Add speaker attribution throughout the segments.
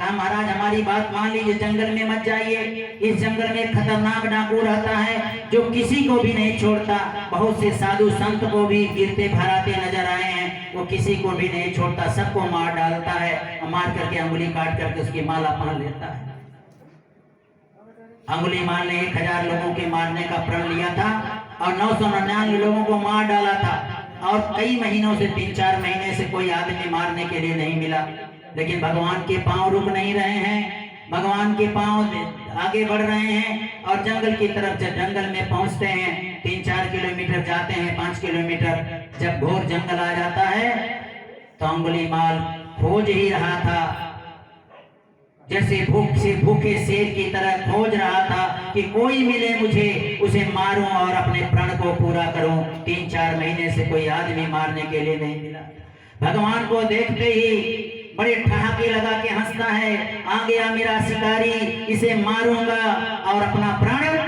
Speaker 1: कहा महाराज हमारी बात मान लीजिए, जंगल में मत जाइए, इस जंगल में खतरनाक डाकू रहता है जो किसी को भी नहीं छोड़ता। बहुत से साधु संत को भी गिरते भराते नजर आए हैं, वो किसी को भी नहीं छोड़ता, सबको मार डालता है, मार करके अंगुली काट करके उसकी माला पहन लेता है। अंगुलीमाल ने 1000 लोगों के मारने का प्रण लिया था और 999 लोगों को मार डाला था, और कई महीनों से 3-4 महीने से कोई आदमी मारने के लिए नहीं मिला। लेकिन भगवान के पांव रुक नहीं रहे हैं, भगवान के पांव आगे बढ़ रहे हैं और जंगल की तरफ जंगल में पहुंचते हैं। 3-4 किलोमीटर जाते हैं, 5 किलोमीटर, जब घोर जंगल आ जाता है तो अंगुलीमाल खोज ही रहा था, जैसे भूखे शेर की तरह खोज रहा था कि कोई मिले मुझे, उसे मारूं और अपने प्रण को पूरा करूं। 3-4 महीने से कोई आदमी मारने के लिए नहीं मिला। भगवान को देखते ही बड़े ठहाके लगा के हंसता है, आ गया मेरा शिकारी, इसे मारूंगा और अपना प्राण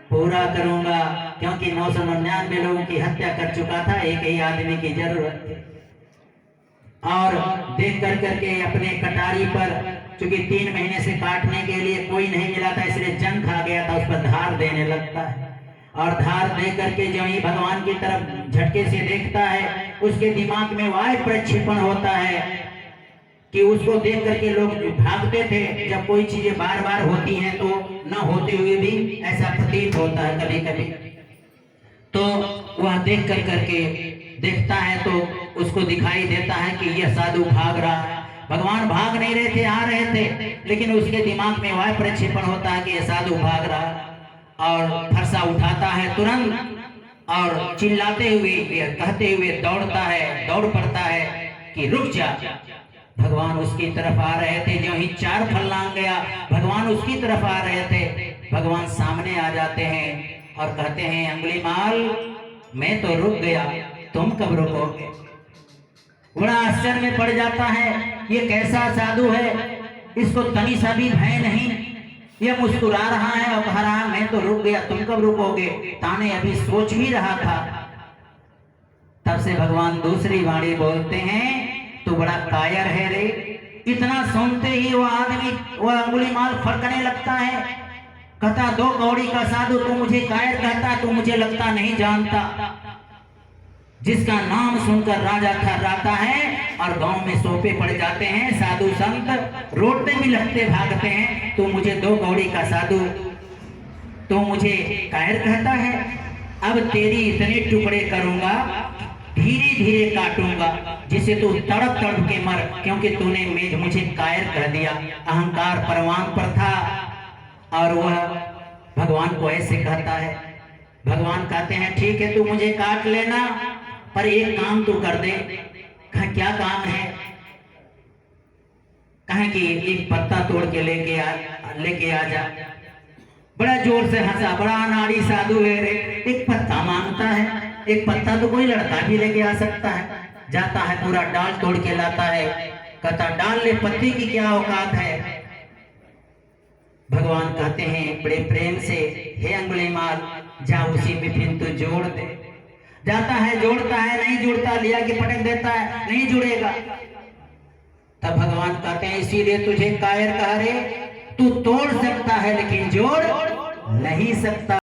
Speaker 1: पूरा करूंगा। क्योंकि 999 लोगों की हत्या कर चुका था, एक ही आदमी की जरूरत थी। और देख कर करके अपने कटारी पर, क्योंकि 3 महीने से काटने के लिए कोई नहीं मिला था, इसलिए जंग खा गया था, उस पर धार देने लगता है। और धार दे करके जो ही भगवान की तरफ झटके से देखता है, उसके दिमाग में वायु प्रक्षेपण होता है कि उसको देख करके लोग भागते थे। जब कोई चीजें बार बार होती हैं तो न होते हुए भी ऐसा प्रतीत होता है कभी कभी। तो वह देख कर करके देखता है तो उसको दिखाई देता है कि यह साधु भाग रहा है। भगवान भाग नहीं रहे थे, आ रहे थे, लेकिन उसके दिमाग में वायु प्रक्षेपण होता है कि यह साधु भाग रहा है, और फरसा उठाता है तुरंत और चिल्लाते हुए कहते हुए दौड़ पड़ता है कि रुक जा। भगवान उसकी तरफ आ रहे थे, जो ही 4 फर्लांग गया भगवान उसकी तरफ आ रहे थे। भगवान सामने आ जाते हैं और कहते हैं अंगुलीमाल मैं तो रुक गया, तुम कब रुकोगे? बड़ा आश्चर्य में पड़ जाता है, ये कैसा साधु है, इसको तनी सा भी भय नहीं, यह मुस्कुरा रहा है और कह रहा है मैं तो रुक गया, तुम कब रुकोगे? ताने अभी सोच भी रहा था। तब से भगवान दूसरी वाणी बोलते हैं, तो बड़ा कायर है रे। इतना सुनते ही वह आदमी, वह अंगुलीमाल फड़कने लगता है, कहता 2 कौड़ी का साधु तू मुझे कायर कहता, तू मुझे लगता नहीं जानता। जिसका नाम सुनकर राजा थर्राता है और गांव में सोपे पड़ जाते हैं, साधु संत रोडते भी लगते भागते हैं, तो मुझे 2 कौड़ी का साधु तो मुझे कायर कहता है। अब तेरी इतने टुकड़े करूंगा, धीरे धीरे काटूंगा, जिसे तू तड़प तड़प के मर, क्योंकि तूने मुझे कायर कर दिया। अहंकार परवान पर था और वह भगवान को ऐसे कहता है। भगवान कहते हैं ठीक है तू मुझे काट लेना, पर एक काम तू कर दे। क्या काम है? कहे कि एक पत्ता तोड़ के लेके आ जा। बड़ा जोर से हंसा, बड़ा अनाड़ी साधु है रे, एक पत्ता मांगता है। एक पत्ता तो कोई लड़का भी लेके आ सकता है। जाता है पूरा डाल तोड़ के लाता है, कहता डाल ले, पत्ती की क्या औकात है? भगवान कहते हैं बड़े प्रेम से, हे अंगुलीमाल जा उसी में फिर तू जोड़ दे। जाता है, जोड़ता है, नहीं जुड़ता, लिया के पटक देता है, नहीं जुड़ेगा। तब भगवान कहते हैं इसीलिए तुझे कायर कह रहे, तू तोड़ सकता है लेकिन जोड़ नहीं सकता।